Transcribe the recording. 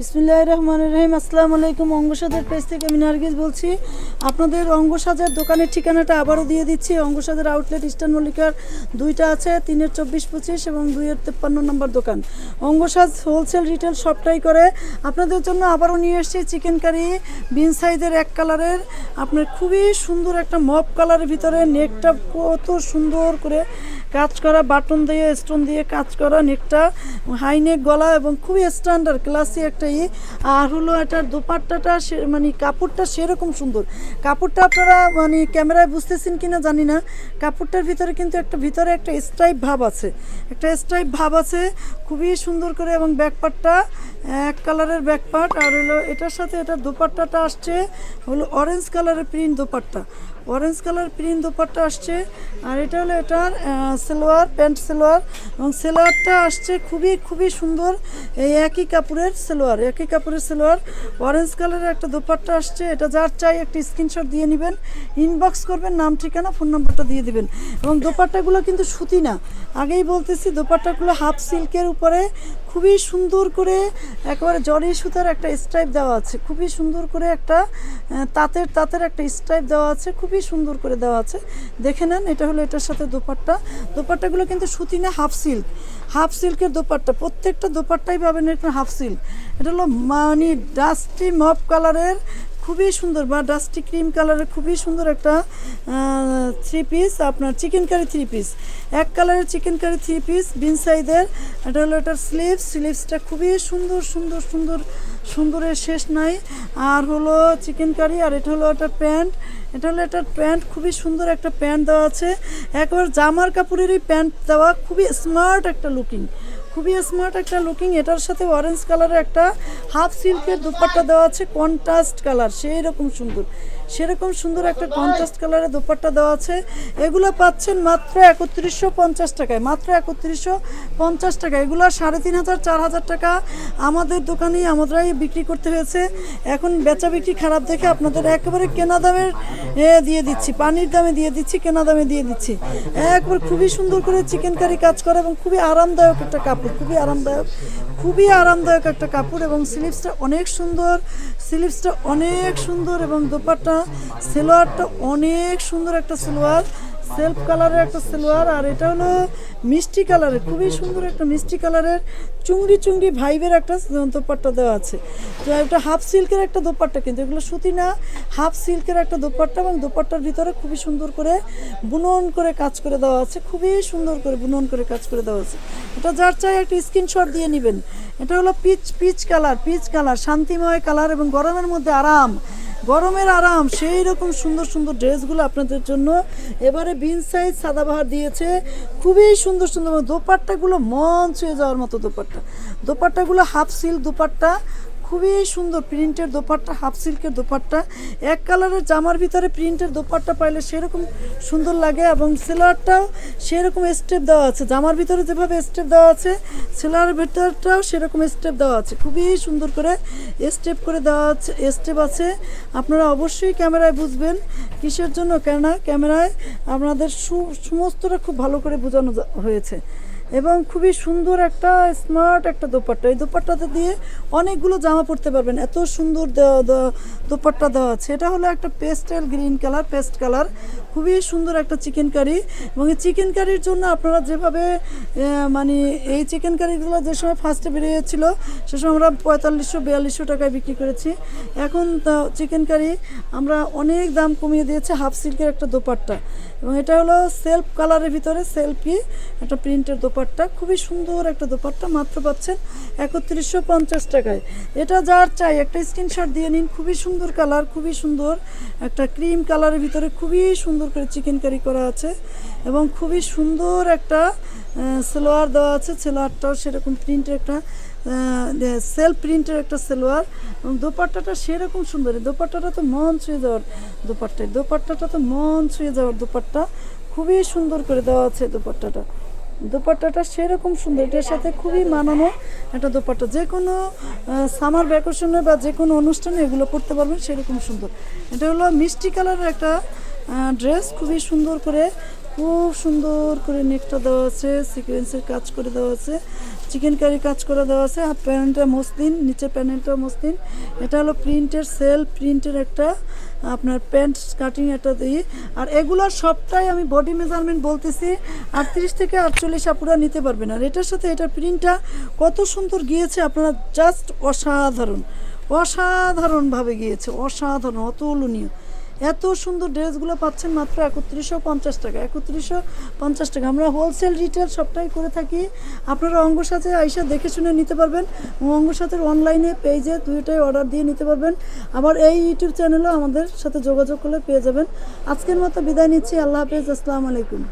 বিসমিল্লাহির রহমানির রহিম। আসসালামু আলাইকুম। অঙ্গসাজের পেজ থেকে আমি নার্গিস বলছি। আপনাদের অঙ্গসাজের দোকানের ঠিকানাটা আবারও দিয়ে দিচ্ছি। অঙ্গসাজের আউটলেট ইস্টার্ন মল্লিকার দুইটা আছে, 3-এর 24-25 এবং 2-এর 53 নম্বর দোকান। অঙ্গসাজ হোলসেল রিটেল সবটাই করে। আপনাদের জন্য আবারও নিয়ে এসেছি চিকেন কারি বিন সাইজের এক কালারের, আপনার খুবই সুন্দর একটা মপ কালারের ভিতরে নেকটা কত সুন্দর করে কাজ করা, বাটন দিয়ে স্টোন দিয়ে কাজ করা নেকটা, হাই নেক গলা এবং খুবই স্ট্যান্ডার্ড ক্লাসি একটা আর হলো এটার দোপাট্টাটা মানে কাপড়টা সেরকম সুন্দর। কাপড়টা আপনারা মানে ক্যামেরায় বুঝতেছেন কিনা জানি না, কাপড়টার ভিতরে কিন্তু ভিতরে একটা স্ট্রাইপ ভাব আছে, খুবই সুন্দর করে। এবং ব্যাকপার্টটা এক কালারের ব্যাকপার্ট, আর হলো এটার সাথে এটার দোপাট্টাটা আসছে হলো অরেঞ্জ কালারের প্রিন্ট দোপাট্টা আসছে। আর এটা হলো এটার সালোয়ার, প্যান্ট সালোয়ার, এবং সালোয়ারটা আসছে খুবই সুন্দর। এই একই কাপড়ের সালোয়ার অরেঞ্জ কালারের একটা দোপাট্টা আসছে। এটা যার চাই একটা স্ক্রিনশট দিয়ে নেবেন, ইনবক্স করবেন, নাম ঠিকানা ফোন নাম্বারটা দিয়ে দিবেন। এবং দোপাট্টাগুলো কিন্তু সুতি না, আগেই বলতেছি, দোপাট্টাগুলো হাফ সিল্কের উপরে খুবই সুন্দর করে একেবারে জরি সুতার একটা স্ট্রাইপ দেওয়া আছে, খুবই সুন্দর করে একটা তাঁতের একটা স্ট্রাইপ দেওয়া আছে, খুবই সুন্দর করে দেওয়া আছে। দেখে নেন, এটা হলো এটার সাথে দোপাট্টাগুলো কিন্তু সুতি না, হাফ সিল্কের দোপাট্টা। প্রত্যেকটা দোপাট্টাই পাবেন এরকম হাফ সিল্ক। এটা হলো মানে ডাস্টি মপ কালারের খুবই সুন্দর, বা ডাস্টি ক্রিম কালারের খুবই সুন্দর একটা থ্রি পিস, আপনার চিকেন কারি থ্রি পিস, এক কালারের চিকেন কারি থ্রি পিস বিন সাইজের। এটা হলো এটার স্লিভসটা খুবই সুন্দরের শেষ নাই। আর হলো চিকেন কারি, আর এটা হলো এটার প্যান্ট, খুবই সুন্দর একটা প্যান্ট দেওয়া আছে, একবার জামার কাপড়েরই প্যান্ট দেওয়া, খুবই স্মার্ট একটা লুকিং। এটার সাথে অরেঞ্জ কালারের একটা হাফ সিল্কের দোপাট্টা দেওয়া আছে, কন্ট্রাস্ট কালার, সেরকম সুন্দর একটা কন্ট্রাস্ট কালারের দোপাট্টা দেওয়া আছে। এগুলো পাচ্ছেন মাত্র 3150 টাকায়, এগুলো 3500-4000 টাকা আমাদের দোকানেই আমরাই বিক্রি করতে হয়েছে। এখন বেচা বিক্রি খারাপ দেখে আপনাদের একেবারে কেনা দামে দিয়ে দিচ্ছি, পানির দামে দিয়ে দিচ্ছি, কেনা দামে দিয়ে দিচ্ছি। একবার খুবই সুন্দর করে চিকেন কারি কাজ করে এবং খুবই আরামদায়ক একটা কাপড়, খুবই আরামদায়ক একটা কাপড়। এবং স্লিভসটা অনেক সুন্দর, এবং দোপাট্টা সালোয়ারটা অনেক সুন্দর একটা সালোয়ার, সেলফ কালারের একটা সালোয়ার। আর এটা হলো মিষ্টি কালারের, খুবই সুন্দর একটা মিষ্টি কালারের চুংড়ি ভাইবের একটা দোপাট্টা দেওয়া আছে। তো এটা হাফ সিল্কের একটা দোপাট্টা, কিন্তু এগুলো সুতি না, হাফ সিল্কের একটা দোপাট্টা, এবং দোপাট্টার ভিতরে খুবই সুন্দর করে বুনন করে কাজ করে দেওয়া আছে, এটা যার চাই একটা স্ক্রিনশট দিয়ে নেবেন। এটা হলো পিচ কালার, শান্তিময় কালার, এবং গরমের মধ্যে আরাম, সেই রকম সুন্দর ড্রেসগুলো আপনাদের জন্য এবারে বিন সাইজ সাদাবাহার দিয়েছে, খুবই সুন্দর। দোপাট্টাগুলো মন ছুঁয়ে যাওয়ার মতো দোপাট্টাগুলো হাফ সিল্ক দোপাট্টা, খুবই সুন্দর প্রিন্টের দোপাট্টা, হাফ সিল্কের দোপাট্টা। এক কালারের জামার ভিতরে প্রিন্টের দোপাট্টা পাইলে সেরকম সুন্দর লাগে, এবং সেলোয়ারটাও সেরকম স্টেপ দেওয়া আছে, জামার ভিতরে যেভাবে স্টেপ দেওয়া আছে সেলোয়ারের ভিতরটাও সেরকম স্টেপ দেওয়া আছে, খুবই সুন্দর করে স্টেপ করে দেওয়া আছে, স্টেপ আছে। আপনারা অবশ্যই ক্যামেরায় বুঝবেন কিসের জন্য, কেননা ক্যামেরায় আপনাদের সমস্তটা খুব ভালো করে বোঝানো হয়েছে। এবং খুবই সুন্দর একটা স্মার্ট একটা দোপাট্টা, এই দোপাট্টাতে দিয়ে অনেকগুলো জামা পরতে পারবেন, এত সুন্দর দোপাট্টা দেওয়া আছে। এটা হলো একটা পেস্ট কালার, খুবই সুন্দর একটা চিকেন কারি। এবং এই চিকেন কারির জন্য আপনারা যেভাবে মানে এই চিকেন কারিগুলো যে সময় ফার্স্টে বেরিয়েছিল সে সময় আমরা 4500-4200 টাকায় বিক্রি করেছি। এখন চিকেন কারি আমরা অনেক দাম কমিয়ে দিয়েছি, হাফ সিল্কের একটা দোপাট্টা। এবং এটা হলো সেলফ কালারের ভিতরে একটা প্রিন্টের দোপাট্টা, খুবই সুন্দর একটা দোপাট্টা, মাত্র পাচ্ছেন 3150 টাকায়। এটা যার চাই একটা স্ক্রিনশট দিয়ে নিন। খুবই সুন্দর কালার, খুবই সুন্দর একটা ক্রিম কালারের ভিতরে খুবই সুন্দর করে চিকেন কারি করা আছে, এবং খুবই সুন্দর একটা সালোয়ার দেওয়া আছে, সালোয়ারটাও সেরকম প্রিন্টের একটা সেলফ প্রিন্টের একটা সালোয়ার, এবং দোপাট্টাটা সেরকম সুন্দর। দোপাট্টাটা তো মন ছুঁয়ে যাওয়ার দোপাট্টা, খুবই সুন্দর করে দেওয়া আছে দোপাট্টাটা সেরকম সুন্দর, এটার সাথে খুবই মানানো একটা দোপাট্টা, যে কোনো সামার ভ্যাকেশনে বা যে কোনো অনুষ্ঠানে এগুলো পরতে পারবেন, সেরকম সুন্দর। এটা হলো মিষ্টি কালারের একটা ড্রেস, খুবই সুন্দর করে নেকটা দেওয়া আছে, সিকোয়েন্সের কাজ করে দেওয়া আছে, চিকেন কারি কাজ করে দেওয়া আছে। আর প্যান্টটা মসলিন, নিচে প্যান্টটা মসলিন। এটা হলো প্রিন্টের সেল প্রিন্টের একটা আপনার প্যান্ট কাটিং এটা দিয়ে। আর এগুলোর সবটাই আমি বডি মেজারমেন্ট বলতেছি 38 থেকে 48 আপুরা নিতে পারবেন। আর এটার সাথে এটার প্রিন্টটা কত সুন্দর গিয়েছে, আপনারা জাস্ট অসাধারণ, অসাধারণভাবে গিয়েছে, অসাধারণ, অতুলনীয়। এত সুন্দর ড্রেসগুলো পাচ্ছেন মাত্র 3150 টাকা, 3150 টাকা। আমরা হোলসেল রিটেল সবটাই করে থাকি। আপনারা অঙ্গ সাথে আইসা দেখে শুনে নিতে পারবেন। অঙ্গ সাথে অনলাইনে পেজে দুইটাই অর্ডার দিয়ে নিতে পারবেন। আবার এই ইউটিউব চ্যানেলেও আমাদের সাথে যোগাযোগ করলে পেয়ে যাবেন। আজকের মতো বিদায় নিচ্ছি। আল্লাহ হাফেজ, আসসালামু আলাইকুম।